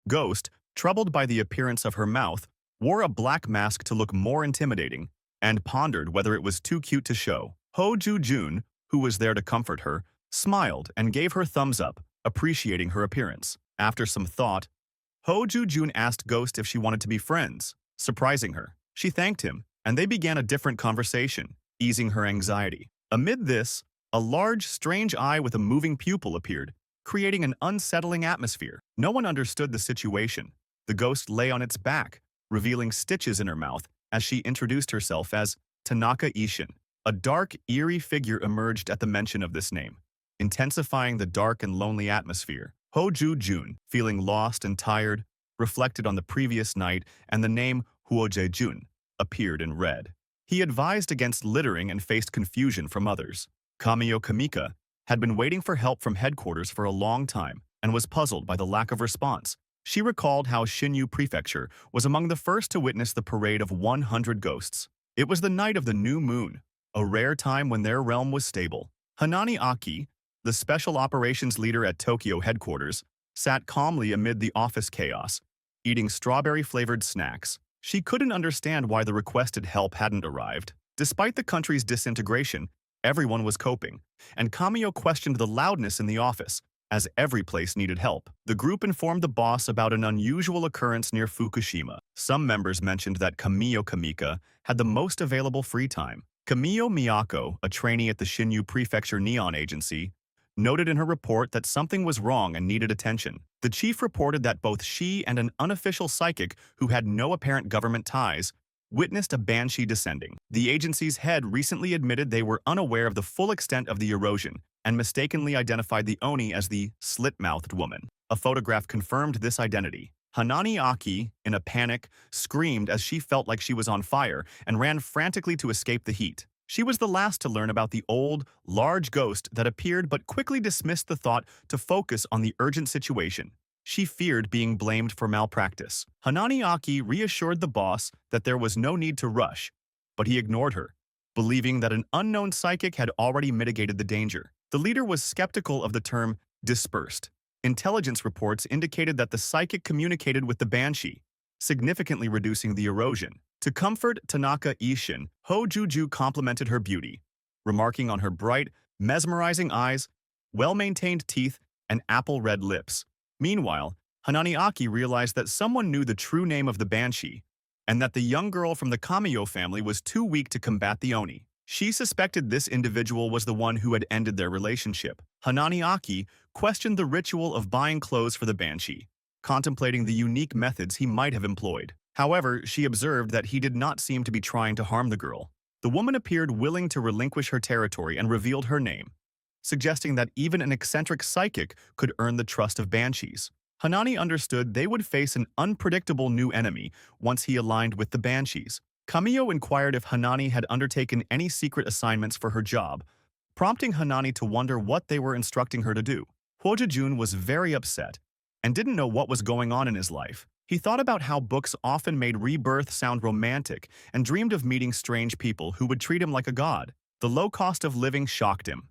Ghost, troubled by the appearance of her mouth, wore a black mask to look more intimidating and pondered whether it was too cute to show. Ho Ju-jun, who was there to comfort her, smiled and gave her thumbs up, appreciating her appearance. After some thought, Ho Ju-jun asked Ghost if she wanted to be friends, surprising her. She thanked him, and they began a different conversation, easing her anxiety. Amid this, a large, strange eye with a moving pupil appeared, creating an unsettling atmosphere. No one understood the situation. The ghost lay on its back, revealing stitches in her mouth as she introduced herself as Tanaka Ishin. A dark, eerie figure emerged at the mention of this name, intensifying the dark and lonely atmosphere. Ho Ju-jun, feeling lost and tired, reflected on the previous night, and the name Huo Jae-jun appeared in red. He advised against littering and faced confusion from others. Kamiyo Kamika had been waiting for help from headquarters for a long time and was puzzled by the lack of response. She recalled how Shinyu Prefecture was among the first to witness the parade of 100 ghosts. It was the night of the new moon, a rare time when their realm was stable. Hanani Aki, the special operations leader at Tokyo headquarters, sat calmly amid the office chaos, eating strawberry-flavored snacks. She couldn't understand why the requested help hadn't arrived. Despite the country's disintegration, everyone was coping, and Kamiyo questioned the loudness in the office, as every place needed help. The group informed the boss about an unusual occurrence near Fukushima. Some members mentioned that Kamiyo Kamika had the most available free time. Kamiyo Miyako, a trainee at the Shinyu Prefecture Neon Agency, noted in her report that something was wrong and needed attention. The chief reported that both she and an unofficial psychic who had no apparent government ties witnessed a banshee descending. The agency's head recently admitted they were unaware of the full extent of the erosion and mistakenly identified the Oni as the slit-mouthed woman. A photograph confirmed this identity. Hanani Aki, in a panic, screamed as she felt like she was on fire and ran frantically to escape the heat. She was the last to learn about the old, large ghost that appeared but quickly dismissed the thought to focus on the urgent situation. She feared being blamed for malpractice. Hanani Aki reassured the boss that there was no need to rush, but he ignored her, believing that an unknown psychic had already mitigated the danger. The leader was skeptical of the term dispersed. Intelligence reports indicated that the psychic communicated with the banshee, significantly reducing the erosion. To comfort Tanaka Ishin, Ho Juju complimented her beauty, remarking on her bright, mesmerizing eyes, well-maintained teeth, and apple-red lips. Meanwhile, Hanani Aki realized that someone knew the true name of the banshee, and that the young girl from the Kamiyo family was too weak to combat the Oni. She suspected this individual was the one who had ended their relationship. Hanani Aki questioned the ritual of buying clothes for the banshee, contemplating the unique methods he might have employed. However, she observed that he did not seem to be trying to harm the girl. The woman appeared willing to relinquish her territory and revealed her name, suggesting that even an eccentric psychic could earn the trust of banshees. Hanani understood they would face an unpredictable new enemy once he aligned with the banshees. Kamiyo inquired if Hanani had undertaken any secret assignments for her job, prompting Hanani to wonder what they were instructing her to do. Huo Jejun was very upset and didn't know what was going on in his life. He thought about how books often made rebirth sound romantic and dreamed of meeting strange people who would treat him like a god. The low cost of living shocked him.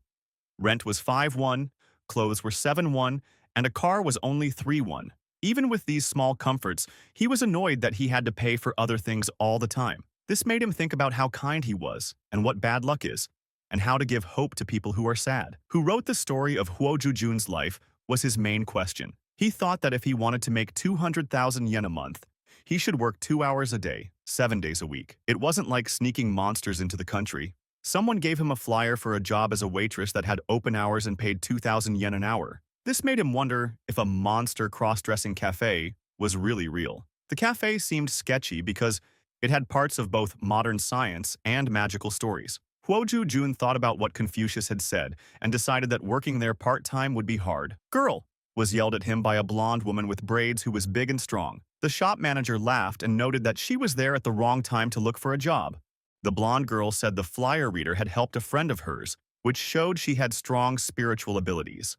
Rent was 5-won, clothes were 7-won, and a car was only 3-won. Even with these small comforts, he was annoyed that he had to pay for other things all the time. This made him think about how kind he was and what bad luck is, and how to give hope to people who are sad. Who wrote the story of Huo Jujun's life was his main question. He thought that if he wanted to make 200,000 yen a month, he should work 2 hours a day, 7 days a week. It wasn't like sneaking monsters into the country. Someone gave him a flyer for a job as a waitress that had open hours and paid 2,000 yen an hour. This made him wonder if a monster cross-dressing cafe was really real. The cafe seemed sketchy because it had parts of both modern science and magical stories. Huo Jujun thought about what Confucius had said and decided that working there part-time would be hard. "Girl!" was yelled at him by a blonde woman with braids who was big and strong. The shop manager laughed and noted that she was there at the wrong time to look for a job. The blonde girl said the flyer reader had helped a friend of hers, which showed she had strong spiritual abilities.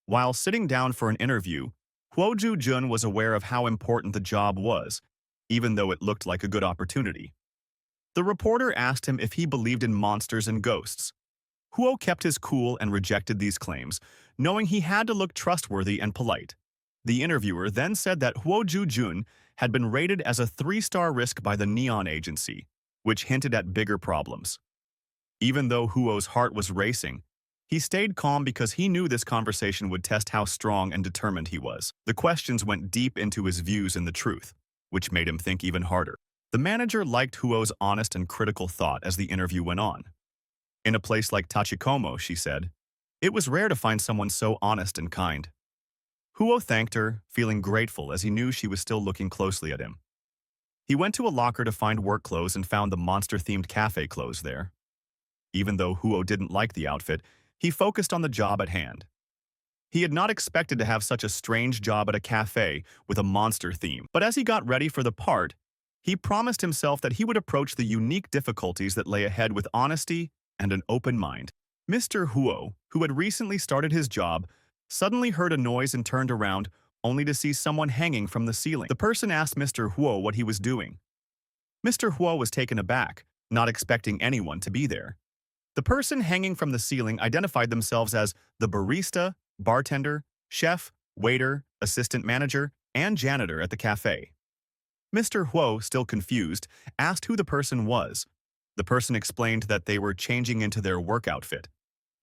While sitting down for an interview, Huo Jujun was aware of how important the job was, even though it looked like a good opportunity. The reporter asked him if he believed in monsters and ghosts. Huo kept his cool and rejected these claims, knowing he had to look trustworthy and polite. The interviewer then said that Huo Ju-jun had been rated as a 3-star risk by the Neon Agency, which hinted at bigger problems. Even though Huo's heart was racing, he stayed calm because he knew this conversation would test how strong and determined he was. The questions went deep into his views and the truth, which made him think even harder. The manager liked Huo's honest and critical thought as the interview went on. In a place like Tachikomo, she said, it was rare to find someone so honest and kind. Huo thanked her, feeling grateful as he knew she was still looking closely at him. He went to a locker to find work clothes and found the monster-themed cafe clothes there. Even though Huo didn't like the outfit, he focused on the job at hand. He had not expected to have such a strange job at a cafe with a monster theme, but as he got ready for the part, he promised himself that he would approach the unique difficulties that lay ahead with honesty and an open mind. Mr. Huo, who had recently started his job, suddenly heard a noise and turned around, only to see someone hanging from the ceiling. The person asked Mr. Huo what he was doing. Mr. Huo was taken aback, not expecting anyone to be there. The person hanging from the ceiling identified themselves as the barista, bartender, chef, waiter, assistant manager, and janitor at the cafe. Mr. Huo, still confused, asked who the person was. The person explained that they were changing into their work outfit.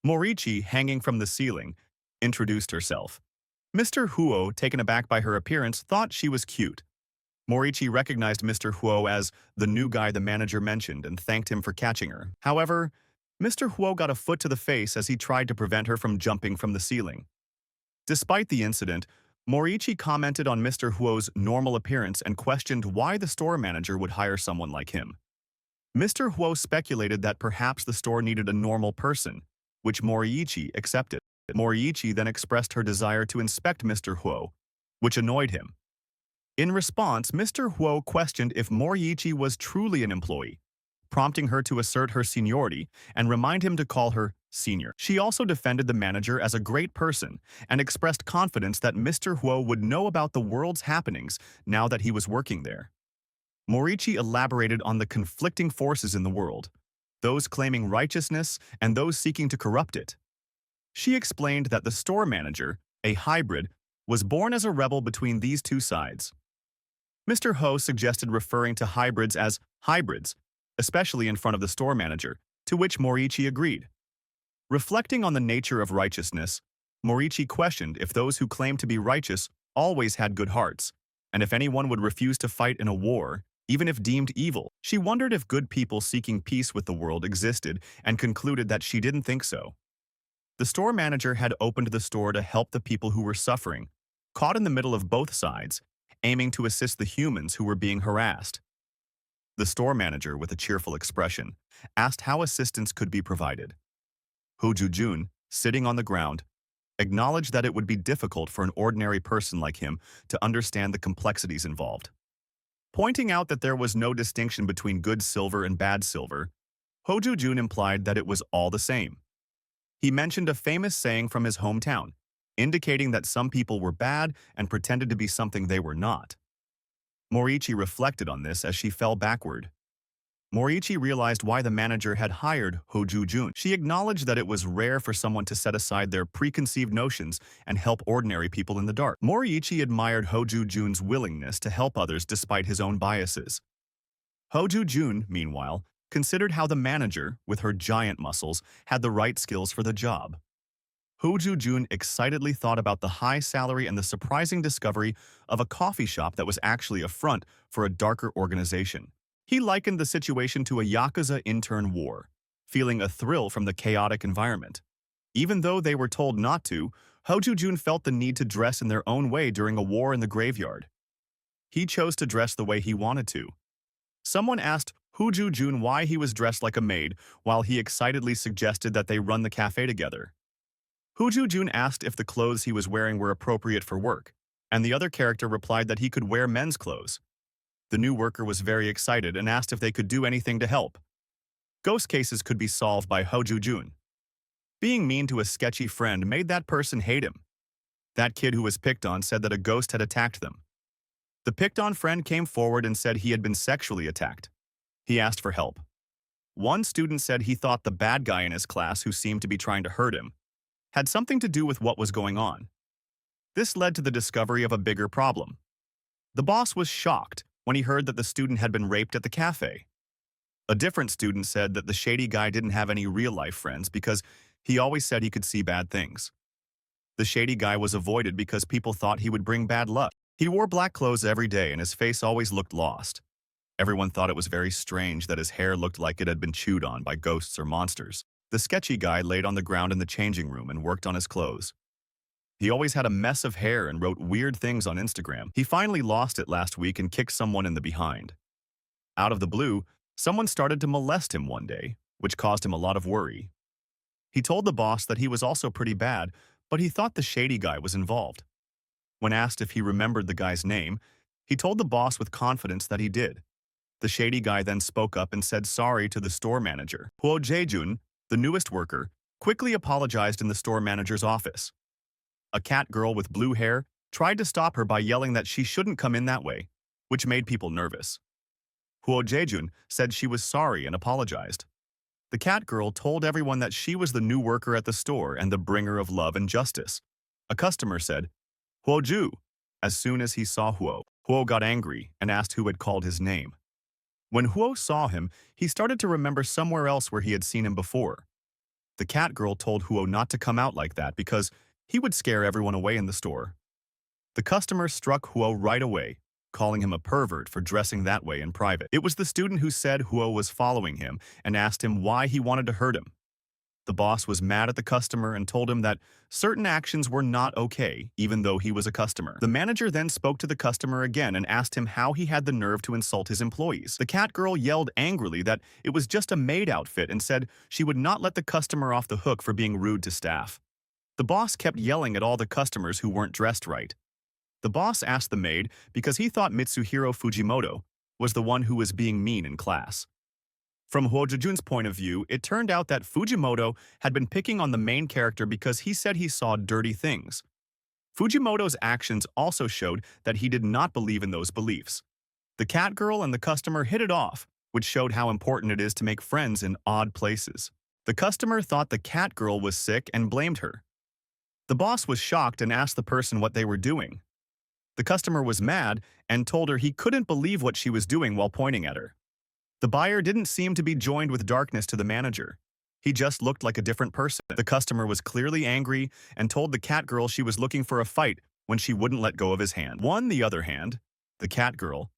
Morichi, hanging from the ceiling, introduced herself. Mr. Huo, taken aback by her appearance, thought she was cute. Morichi recognized Mr. Huo as the new guy the manager mentioned and thanked him for catching her. However, Mr. Huo got a foot to the face as he tried to prevent her from jumping from the ceiling. Despite the incident, Morichi commented on Mr. Huo's normal appearance and questioned why the store manager would hire someone like him. Mr. Huo speculated that perhaps the store needed a normal person, which Moriichi accepted. Moriichi then expressed her desire to inspect Mr. Huo, which annoyed him. In response, Mr. Huo questioned if Moriichi was truly an employee, prompting her to assert her seniority and remind him to call her senior. She also defended the manager as a great person and expressed confidence that Mr. Huo would know about the world's happenings now that he was working there. Moriichi elaborated on the conflicting forces in the world, those claiming righteousness and those seeking to corrupt it. She explained that the store manager, a hybrid, was born as a rebel between these two sides. Mr. Ho suggested referring to hybrids as hybrids, especially in front of the store manager, to which Moriichi agreed. Reflecting on the nature of righteousness, Moriichi questioned if those who claimed to be righteous always had good hearts, and if anyone would refuse to fight in a war, even if deemed evil. She wondered if good people seeking peace with the world existed and concluded that she didn't think so. The store manager had opened the store to help the people who were suffering, caught in the middle of both sides, aiming to assist the humans who were being harassed. The store manager, with a cheerful expression, asked how assistance could be provided. Ho Ju-jun, sitting on the ground, acknowledged that it would be difficult for an ordinary person like him to understand the complexities involved. Pointing out that there was no distinction between good silver and bad silver, Ho Ju-jun implied that it was all the same. He mentioned a famous saying from his hometown, indicating that some people were bad and pretended to be something they were not. Moriichi reflected on this as she fell backward. Moriichi realized why the manager had hired Ho Ju-jun. She acknowledged that it was rare for someone to set aside their preconceived notions and help ordinary people in the dark. Moriichi admired Ho Ju-jun's willingness to help others despite his own biases. Ho Ju-jun, meanwhile, considered how the manager, with her giant muscles, had the right skills for the job. Ho Ju-jun excitedly thought about the high salary and the surprising discovery of a coffee shop that was actually a front for a darker organization. He likened the situation to a Yakuza intern war, feeling a thrill from the chaotic environment. Even though they were told not to, Ho Ju-jun felt the need to dress in their own way during a war in the graveyard. He chose to dress the way he wanted to. Someone asked Ho Ju-jun why he was dressed like a maid, while he excitedly suggested that they run the cafe together. Ho Ju-jun asked if the clothes he was wearing were appropriate for work, and the other character replied that he could wear men's clothes. The new worker was very excited and asked if they could do anything to help. Ghost cases could be solved by Ho Ju-jun. Being mean to a sketchy friend made that person hate him. That kid who was picked on said that a ghost had attacked them. The picked-on friend came forward and said he had been sexually attacked. He asked for help. One student said he thought the bad guy in his class who seemed to be trying to hurt him had something to do with what was going on. This led to the discovery of a bigger problem. The boss was shocked when he heard that the student had been raped at the cafe. A different student said that the shady guy didn't have any real-life friends because he always said he could see bad things. The shady guy was avoided because people thought he would bring bad luck. He wore black clothes every day and his face always looked lost. Everyone thought it was very strange that his hair looked like it had been chewed on by ghosts or monsters. The sketchy guy laid on the ground in the changing room and worked on his clothes. He always had a mess of hair and wrote weird things on Instagram. He finally lost it last week and kicked someone in the behind. Out of the blue, someone started to molest him one day, which caused him a lot of worry. He told the boss that he was also pretty bad, but he thought the shady guy was involved. When asked if he remembered the guy's name, he told the boss with confidence that he did. The shady guy then spoke up and said sorry to the store manager. Huo Jaejun, the newest worker, quickly apologized in the store manager's office. A cat girl with blue hair tried to stop her by yelling that she shouldn't come in that way, which made people nervous. Huo Jaejun said she was sorry and apologized. The cat girl told everyone that she was the new worker at the store and the bringer of love and justice. A customer said, "Huo Ju." As soon as he saw Huo got angry and asked who had called his name. When Huo saw him, he started to remember somewhere else where he had seen him before. The cat girl told Huo not to come out like that because he would scare everyone away in the store. The customer struck Huo right away, calling him a pervert for dressing that way in private. It was the student who said Huo was following him and asked him why he wanted to hurt him. The boss was mad at the customer and told him that certain actions were not okay, even though he was a customer. The manager then spoke to the customer again and asked him how he had the nerve to insult his employees. The cat girl yelled angrily that it was just a maid outfit and said she would not let the customer off the hook for being rude to staff. The boss kept yelling at all the customers who weren't dressed right. The boss asked the maid because he thought Mitsuhiro Fujimoto was the one who was being mean in class. From Huo Jejun's point of view, it turned out that Fujimoto had been picking on the main character because he said he saw dirty things. Fujimoto's actions also showed that he did not believe in those beliefs. The cat girl and the customer hit it off, which showed how important it is to make friends in odd places. The customer thought the cat girl was sick and blamed her. The boss was shocked and asked the person what they were doing. The customer was mad and told her he couldn't believe what she was doing while pointing at her. The buyer didn't seem to be joined with darkness to the manager. He just looked like a different person. The customer was clearly angry and told the cat girl she was looking for a fight when she wouldn't let go of his hand. On the other hand, the cat girl,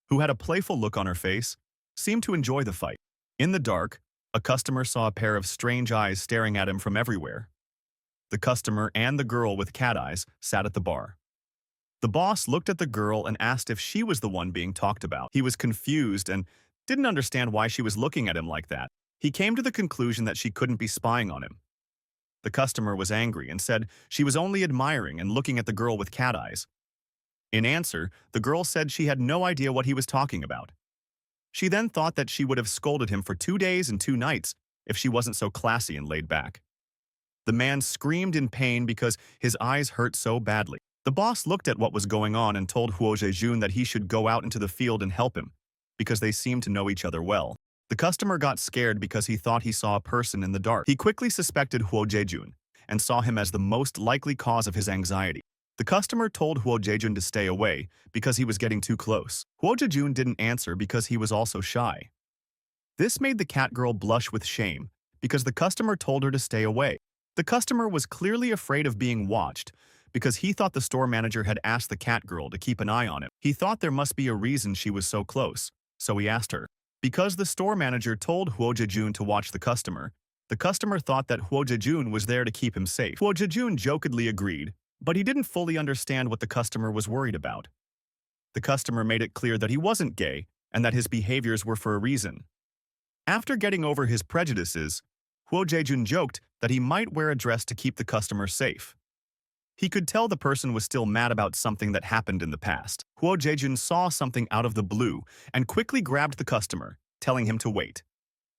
who had a playful look on her face, seemed to enjoy the fight. In the dark, a customer saw a pair of strange eyes staring at him from everywhere. The customer and the girl with cat eyes sat at the bar. The boss looked at the girl and asked if she was the one being talked about. He was confused and didn't understand why she was looking at him like that. He came to the conclusion that she couldn't be spying on him. The customer was angry and said she was only admiring and looking at the girl with cat eyes. In answer, the girl said she had no idea what he was talking about. She then thought that she would have scolded him for 2 days and 2 nights if she wasn't so classy and laid back. The man screamed in pain because his eyes hurt so badly. The boss looked at what was going on and told Huo Jaejun that he should go out into the field and help him, because they seemed to know each other well. The customer got scared because he thought he saw a person in the dark. He quickly suspected Huo Jaejun and saw him as the most likely cause of his anxiety. The customer told Huo Jaejun to stay away because he was getting too close. Huo Jaejun didn't answer because he was also shy. This made the cat girl blush with shame because the customer told her to stay away. The customer was clearly afraid of being watched because he thought the store manager had asked the cat girl to keep an eye on him. He thought there must be a reason she was so close, so he asked her. Because the store manager told Huo Jaejun to watch the customer thought that Huo Jaejun was there to keep him safe. Huo Jaejun jokedly agreed, but he didn't fully understand what the customer was worried about. The customer made it clear that he wasn't gay and that his behaviors were for a reason. After getting over his prejudices, Huo Jaejun joked that he might wear a dress to keep the customer safe. He could tell the person was still mad about something that happened in the past. Huo Jaejun saw something out of the blue and quickly grabbed the customer, telling him to wait.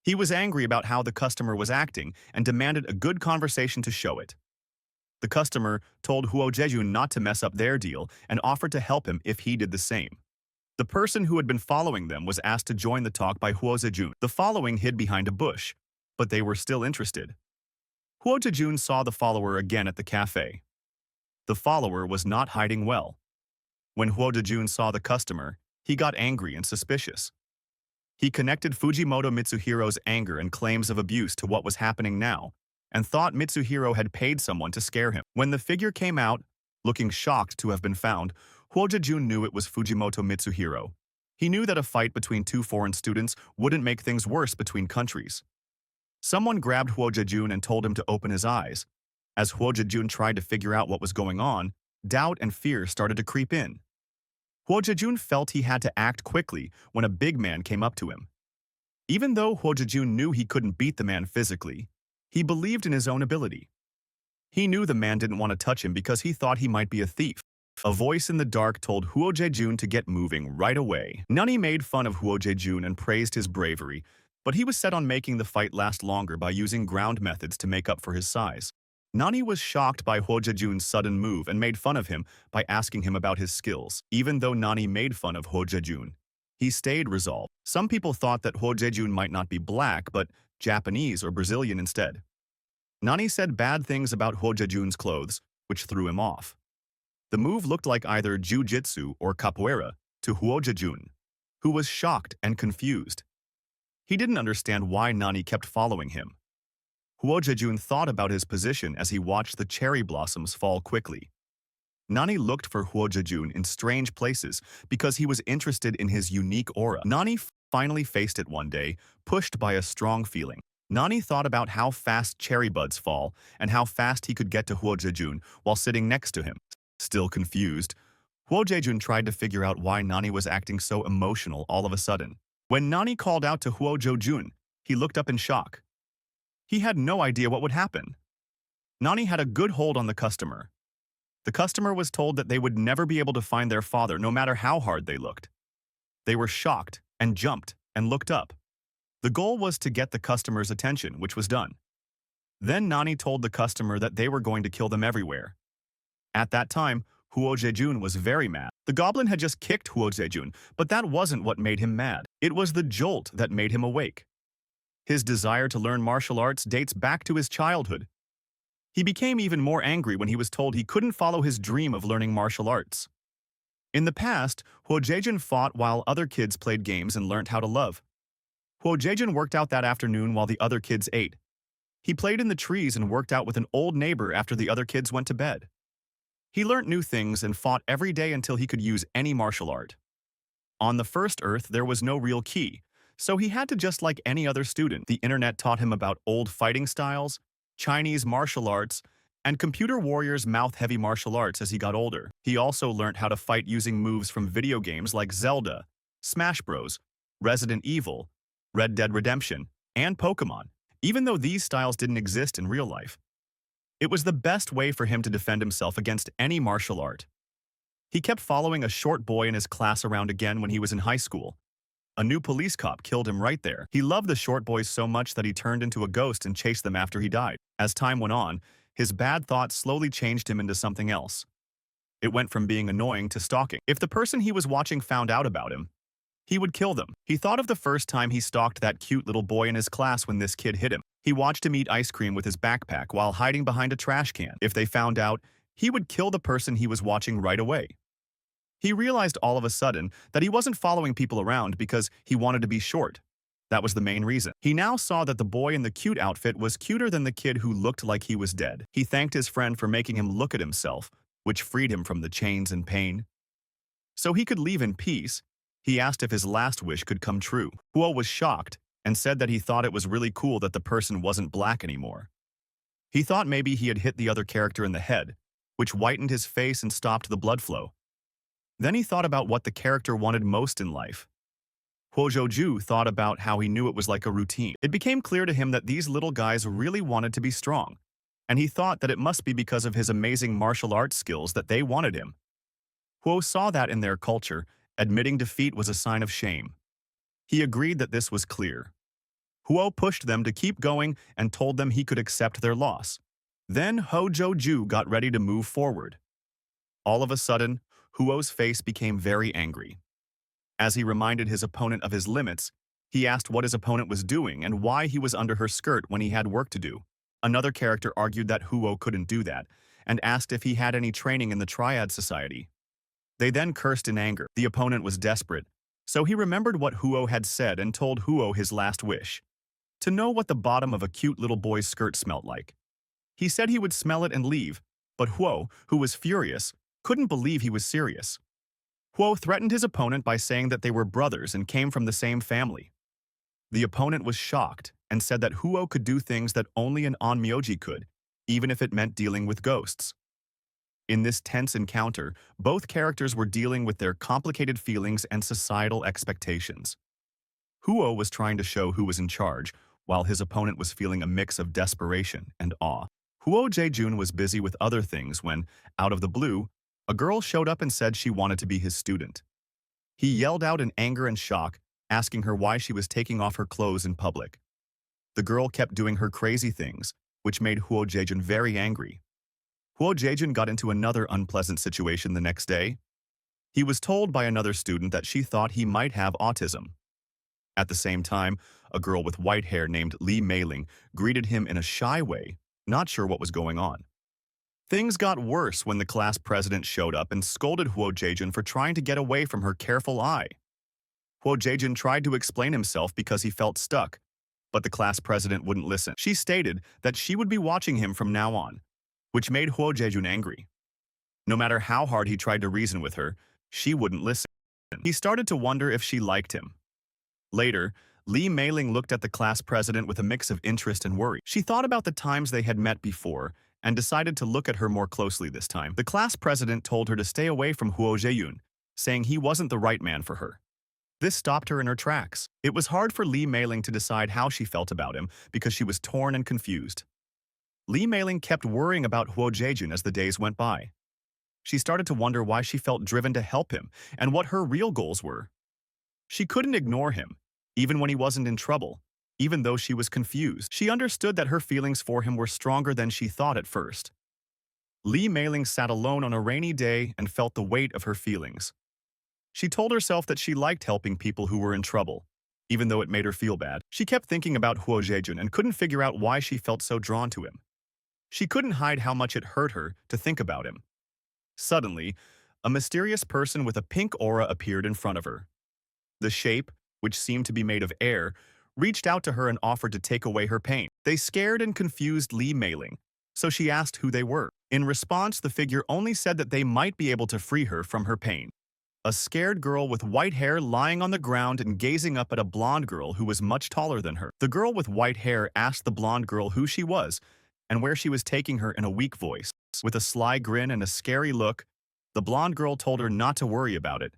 He was angry about how the customer was acting and demanded a good conversation to show it. The customer told Huo Jaejun not to mess up their deal and offered to help him if he did the same. The person who had been following them was asked to join the talk by Huo Jaejun. The following hid behind a bush, but they were still interested. Huo Jaejun saw the follower again at the cafe. The follower was not hiding well. When Huo Dejun saw the customer, he got angry and suspicious. He connected Fujimoto Mitsuhiro's anger and claims of abuse to what was happening now, and thought Mitsuhiro had paid someone to scare him. When the figure came out, looking shocked to have been found, Huo Dejun knew it was Fujimoto Mitsuhiro. He knew that a fight between two foreign students wouldn't make things worse between countries. Someone grabbed Huo Dejun and told him to open his eyes. As Huo Dejun tried to figure out what was going on, doubt and fear started to creep in. Huo Dejun felt he had to act quickly when a big man came up to him. Even though Huo Dejun knew he couldn't beat the man physically, he believed in his own ability. He knew the man didn't want to touch him because he thought he might be a thief. A voice in the dark told Huo Dejun to get moving right away. Nani made fun of Huo Dejun and praised his bravery, but he was set on making the fight last longer by using ground methods to make up for his size. Nani was shocked by Huo Dejun's sudden move and made fun of him by asking him about his skills. Even though Nani made fun of Huo Dejun, he stayed resolved. Some people thought that Huo Dejun might not be black, but Japanese or Brazilian instead. Nani said bad things about Huo Dejun's clothes, which threw him off. The move looked like either jiu-jitsu or capoeira to Huo Dejun, who was shocked and confused. He didn't understand why Nani kept following him. Huo Dejun thought about his position as he watched the cherry blossoms fall quickly. Nani looked for Huo Dejun in strange places because he was interested in his unique aura. Nani finally faced it one day, pushed by a strong feeling. Nani thought about how fast cherry buds fall and how fast he could get to Huo Dejun while sitting next to him. Still confused, Huo Dejun tried to figure out why Nani was acting so emotional all of a sudden. When Nani called out to Huo Dejun, he looked up in shock. He had no idea what would happen. Nani had a good hold on the customer. The customer was told that they would never be able to find their father no matter how hard they looked. They were shocked and jumped and looked up. The goal was to get the customer's attention, which was done. Then Nani told the customer that they were going to kill them everywhere. At that time, Huo Dejun was very mad. The goblin had just kicked Huo Dejun, but that wasn't what made him mad. It was the jolt that made him awake. His desire to learn martial arts dates back to his childhood. He became even more angry when he was told he couldn't follow his dream of learning martial arts. In the past, Huo Dejun fought while other kids played games and learned how to love. Huo Dejun worked out that afternoon while the other kids ate. He played in the trees and worked out with an old neighbor after the other kids went to bed. He learned new things and fought every day until he could use any martial art. On the first Earth, there was no real ki, so he had to just like any other student. The internet taught him about old fighting styles, Chinese martial arts, and computer warriors' mouth-heavy martial arts as he got older. He also learned how to fight using moves from video games like Zelda, Smash Bros., Resident Evil, Red Dead Redemption, and Pokemon, even though these styles didn't exist in real life. It was the best way for him to defend himself against any martial art. He kept following a short boy in his class around again when he was in high school. A new police cop killed him right there. He loved the short boys so much that he turned into a ghost and chased them after he died. As time went on, his bad thoughts slowly changed him into something else. It went from being annoying to stalking. If the person he was watching found out about him, he would kill them. He thought of the first time he stalked that cute little boy in his class when this kid hit him. He watched him eat ice cream with his backpack while hiding behind a trash can. If they found out, he would kill the person he was watching right away. He realized all of a sudden that he wasn't following people around because he wanted to be short. That was the main reason. He now saw that the boy in the cute outfit was cuter than the kid who looked like he was dead. He thanked his friend for making him look at himself, which freed him from the chains and pain. So he could leave in peace. He asked if his last wish could come true. Huo was shocked and said that he thought it was really cool that the person wasn't black anymore. He thought maybe he had hit the other character in the head, which whitened his face and stopped the blood flow. Then he thought about what the character wanted most in life. Huo Zhouju thought about how he knew it was like a routine. It became clear to him that these little guys really wanted to be strong, and he thought that it must be because of his amazing martial arts skills that they wanted him. Huo saw that in their culture, admitting defeat was a sign of shame. He agreed that this was clear. Huo pushed them to keep going and told them he could accept their loss. Then Huo Zhouju got ready to move forward. All of a sudden, Huo's face became very angry. As he reminded his opponent of his limits, he asked what his opponent was doing and why he was under her skirt when he had work to do. Another character argued that Huo couldn't do that, and asked if he had any training in the Triad Society. They then cursed in anger. The opponent was desperate, so he remembered what Huo had said and told Huo his last wish: to know what the bottom of a cute little boy's skirt smelled like. He said he would smell it and leave, but Huo, who was furious, couldn't believe he was serious. Huo threatened his opponent by saying that they were brothers and came from the same family. The opponent was shocked and said that Huo could do things that only an onmyoji could, even if it meant dealing with ghosts. In this tense encounter, both characters were dealing with their complicated feelings and societal expectations. Huo was trying to show who was in charge, while his opponent was feeling a mix of desperation and awe. Huo Jaejun was busy with other things when, out of the blue, a girl showed up and said she wanted to be his student. He yelled out in anger and shock, asking her why she was taking off her clothes in public. The girl kept doing her crazy things, which made Huo Jaejun very angry. Huo Jaejun got into another unpleasant situation the next day. He was told by another student that she thought he might have autism. At the same time, a girl with white hair named Lee Meiling greeted him in a shy way, not sure what was going on. Things got worse when the class president showed up and scolded Huo Jaejun for trying to get away from her careful eye. Huo Jaejun tried to explain himself because he felt stuck, but the class president wouldn't listen. She stated that she would be watching him from now on, which made Huo Jaejun angry. No matter how hard he tried to reason with her, she wouldn't listen. He started to wonder if she liked him. Later, Lee Meiling looked at the class president with a mix of interest and worry. She thought about the times they had met before and decided to look at her more closely this time. The class president told her to stay away from Huo Jaejun, saying he wasn't the right man for her. This stopped her in her tracks. It was hard for Lee Meiling to decide how she felt about him because she was torn and confused. Lee Meiling kept worrying about Huo Jaejun as the days went by. She started to wonder why she felt driven to help him and what her real goals were. She couldn't ignore him, even when he wasn't in trouble, even though she was confused. She understood that her feelings for him were stronger than she thought at first. Lee Meiling sat alone on a rainy day and felt the weight of her feelings. She told herself that she liked helping people who were in trouble, even though it made her feel bad. She kept thinking about Huo Jaejun and couldn't figure out why she felt so drawn to him. She couldn't hide how much it hurt her to think about him. Suddenly, a mysterious person with a pink aura appeared in front of her. The shape, which seemed to be made of air, reached out to her and offered to take away her pain. They scared and confused Lee Meiling, so she asked who they were. In response, the figure only said that they might be able to free her from her pain. A scared girl with white hair lying on the ground and gazing up at a blonde girl who was much taller than her. The girl with white hair asked the blonde girl who she was and where she was taking her in a weak voice. With a sly grin and a scary look, the blonde girl told her not to worry about it.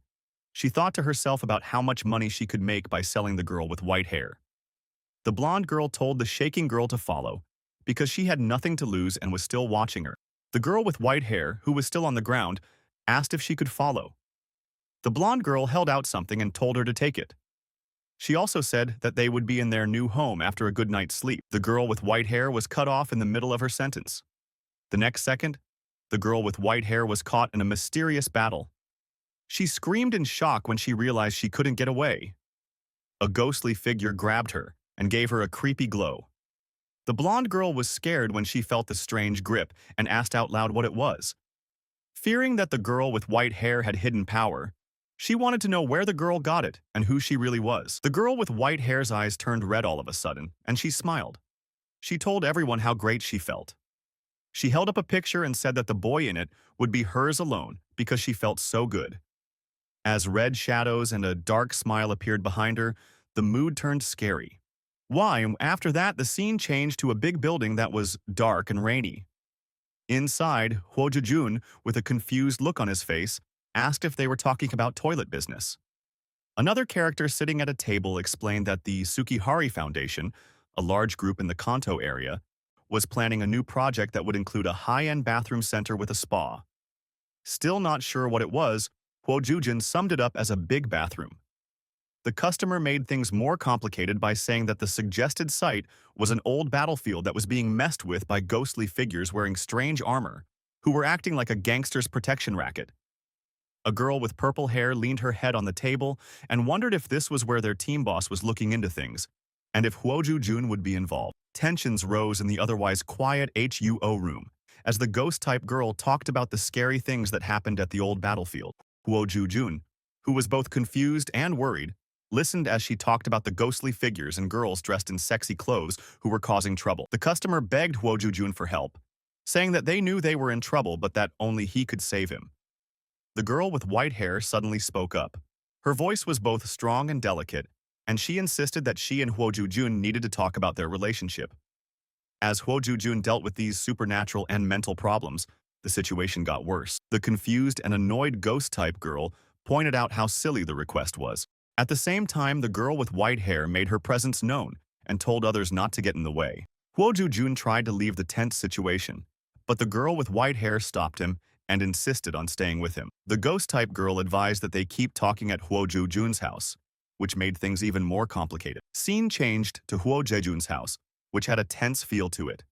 She thought to herself about how much money she could make by selling the girl with white hair. The blonde girl told the shaking girl to follow, because she had nothing to lose and was still watching her. The girl with white hair, who was still on the ground, asked if she could follow. The blonde girl held out something and told her to take it. She also said that they would be in their new home after a good night's sleep. The girl with white hair was cut off in the middle of her sentence. The next second, the girl with white hair was caught in a mysterious battle. She screamed in shock when she realized she couldn't get away. A ghostly figure grabbed her and gave her a creepy glow. The blonde girl was scared when she felt the strange grip and asked out loud what it was. Fearing that the girl with white hair had hidden power, she wanted to know where the girl got it and who she really was. The girl with white hair's eyes turned red all of a sudden, and she smiled. She told everyone how great she felt. She held up a picture and said that the boy in it would be hers alone because she felt so good. As red shadows and a dark smile appeared behind her, the mood turned scary. Why? After that, the scene changed to a big building that was dark and rainy. Inside, Huo Jaejun, with a confused look on his face, asked if they were talking about toilet business. Another character sitting at a table explained that the Tsukihari Foundation, a large group in the Kanto area, was planning a new project that would include a high-end bathroom center with a spa. Still not sure what it was, Huo Jaejun summed it up as a big bathroom. The customer made things more complicated by saying that the suggested site was an old battlefield that was being messed with by ghostly figures wearing strange armor, who were acting like a gangster's protection racket. A girl with purple hair leaned her head on the table and wondered if this was where their team boss was looking into things, and if Huo Jaejun would be involved. Tensions rose in the otherwise quiet HUO room, as the ghost-type girl talked about the scary things that happened at the old battlefield. Huo Jujun, who was both confused and worried, listened as she talked about the ghostly figures and girls dressed in sexy clothes who were causing trouble. The customer begged Huo Jujun for help, saying that they knew they were in trouble but that only he could save him. The girl with white hair suddenly spoke up. Her voice was both strong and delicate, and she insisted that she and Huo Jujun needed to talk about their relationship. As Huo Jujun dealt with these supernatural and mental problems, the situation got worse. The confused and annoyed ghost-type girl pointed out how silly the request was. At the same time, the girl with white hair made her presence known and told others not to get in the way. Huo Jujun tried to leave the tense situation, but the girl with white hair stopped him and insisted on staying with him. The ghost-type girl advised that they keep talking at Huo Jujun's house, which made things even more complicated. Scene changed to Huo Jejun's house, which had a tense feel to it.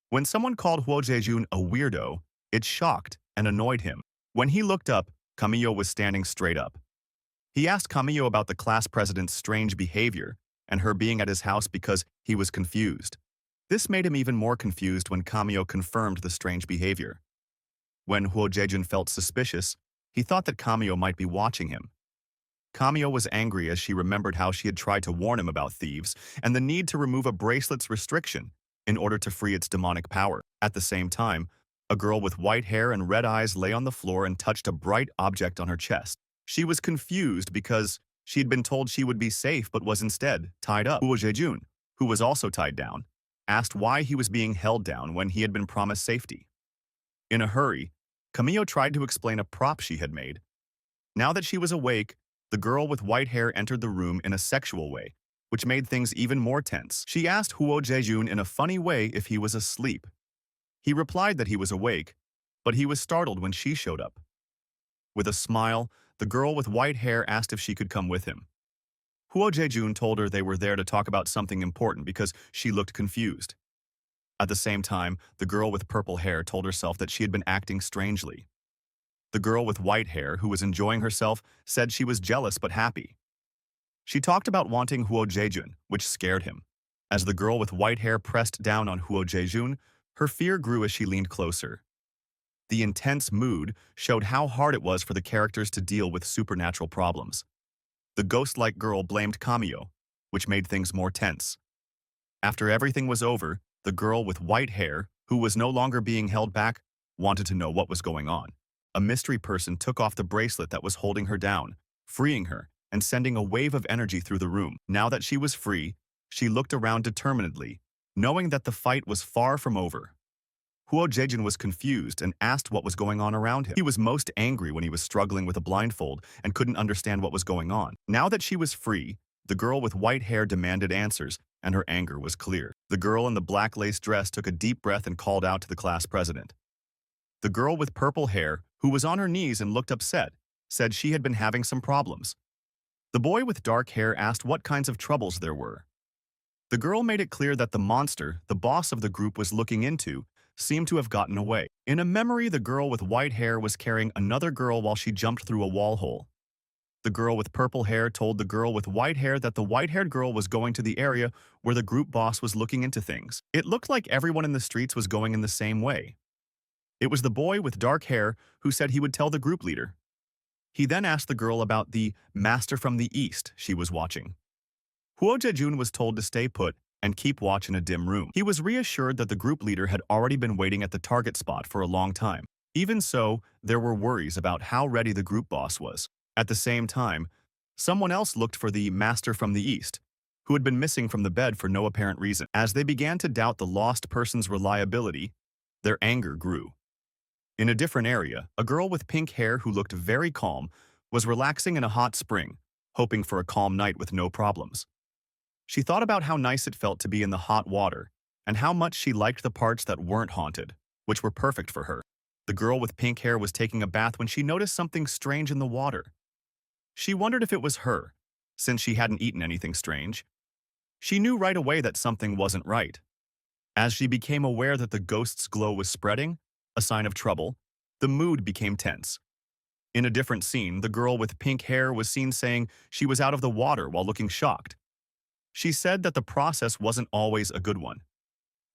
When someone called Huo Jejun a weirdo, it shocked and annoyed him. When he looked up, Kamiyo was standing straight up. He asked Kamiyo about the class president's strange behavior and her being at his house because he was confused. This made him even more confused when Kamiyo confirmed the strange behavior. When Huo Jejun felt suspicious, he thought that Kamiyo might be watching him. Kamiyo was angry as she remembered how she had tried to warn him about thieves and the need to remove a bracelet's restriction in order to free its demonic power. At the same time, a girl with white hair and red eyes lay on the floor and touched a bright object on her chest. She was confused because she had been told she would be safe but was instead tied up. Huo Jejun, who was also tied down, asked why he was being held down when he had been promised safety. In a hurry, Kamiyo tried to explain a prop she had made. Now that she was awake, the girl with white hair entered the room in a sexual way, which made things even more tense. She asked Huo Jejun in a funny way if he was asleep. He replied that he was awake, but he was startled when she showed up. With a smile, the girl with white hair asked if she could come with him. Huo Jejun told her they were there to talk about something important because she looked confused. At the same time, the girl with purple hair told herself that she had been acting strangely. The girl with white hair, who was enjoying herself, said she was jealous but happy. She talked about wanting Huo Jejun, which scared him. As the girl with white hair pressed down on Huo Jejun, her fear grew as she leaned closer. The intense mood showed how hard it was for the characters to deal with supernatural problems. The ghost-like girl blamed Kamiyo, which made things more tense. After everything was over, the girl with white hair, who was no longer being held back, wanted to know what was going on. A mystery person took off the bracelet that was holding her down, freeing her and sending a wave of energy through the room. Now that she was free, she looked around determinedly, knowing that the fight was far from over. Huo Jejun was confused and asked what was going on around him. He was most angry when he was struggling with a blindfold and couldn't understand what was going on. Now that she was free, the girl with white hair demanded answers, and her anger was clear. The girl in the black lace dress took a deep breath and called out to the class president. The girl with purple hair, who was on her knees and looked upset, said she had been having some problems. The boy with dark hair asked what kinds of troubles there were. The girl made it clear that the monster, the boss of the group was looking into, seemed to have gotten away. In a memory, the girl with white hair was carrying another girl while she jumped through a wall hole. The girl with purple hair told the girl with white hair that the white-haired girl was going to the area where the group boss was looking into things. It looked like everyone in the streets was going in the same way. It was the boy with dark hair who said he would tell the group leader. He then asked the girl about the master from the east she was watching. Huo Jejun was told to stay put and keep watch in a dim room. He was reassured that the group leader had already been waiting at the target spot for a long time. Even so, there were worries about how ready the group boss was. At the same time, someone else looked for the master from the east, who had been missing from the bed for no apparent reason. As they began to doubt the lost person's reliability, their anger grew. In a different area, a girl with pink hair who looked very calm was relaxing in a hot spring, hoping for a calm night with no problems. She thought about how nice it felt to be in the hot water, and how much she liked the parts that weren't haunted, which were perfect for her. The girl with pink hair was taking a bath when she noticed something strange in the water. She wondered if it was her, since she hadn't eaten anything strange. She knew right away that something wasn't right. As she became aware that the ghost's glow was spreading, a sign of trouble, the mood became tense. In a different scene, the girl with pink hair was seen saying she was out of the water while looking shocked. She said that the process wasn't always a good one.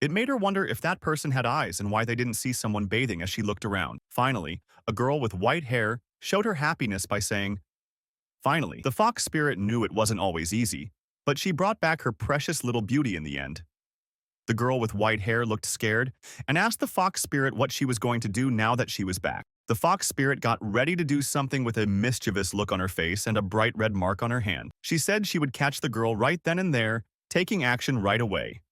It made her wonder if that person had eyes and why they didn't see someone bathing as she looked around. Finally, a girl with white hair showed her happiness by saying, "Finally." The fox spirit knew it wasn't always easy, but she brought back her precious little beauty in the end. The girl with white hair looked scared and asked the fox spirit what she was going to do now that she was back. The fox spirit got ready to do something with a mischievous look on her face and a bright red mark on her hand. She said she would catch the girl right then and there, taking action right away.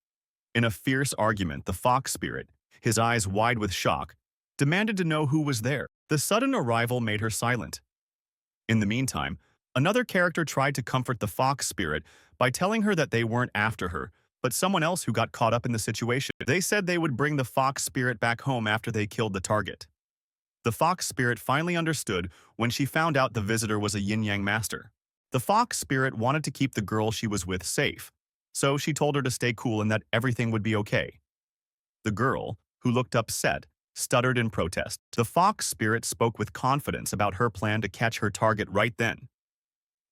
In a fierce argument, the fox spirit, his eyes wide with shock, demanded to know who was there. The sudden arrival made her silent. In the meantime, another character tried to comfort the fox spirit by telling her that they weren't after her, but someone else who got caught up in the situation. They said they would bring the fox spirit back home after they killed the target. The fox spirit finally understood when she found out the visitor was a yin-yang master. The fox spirit wanted to keep the girl she was with safe, so she told her to stay cool and that everything would be okay. The girl, who looked upset, stuttered in protest. The fox spirit spoke with confidence about her plan to catch her target right then.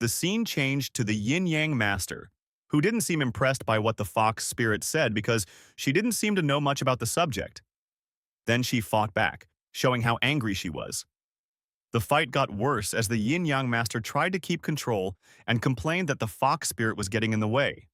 The scene changed to the yin-yang master, who didn't seem impressed by what the fox spirit said because she didn't seem to know much about the subject. Then she fought back, showing how angry she was. The fight got worse as the yin-yang master tried to keep control and complained that the fox spirit was getting in the way.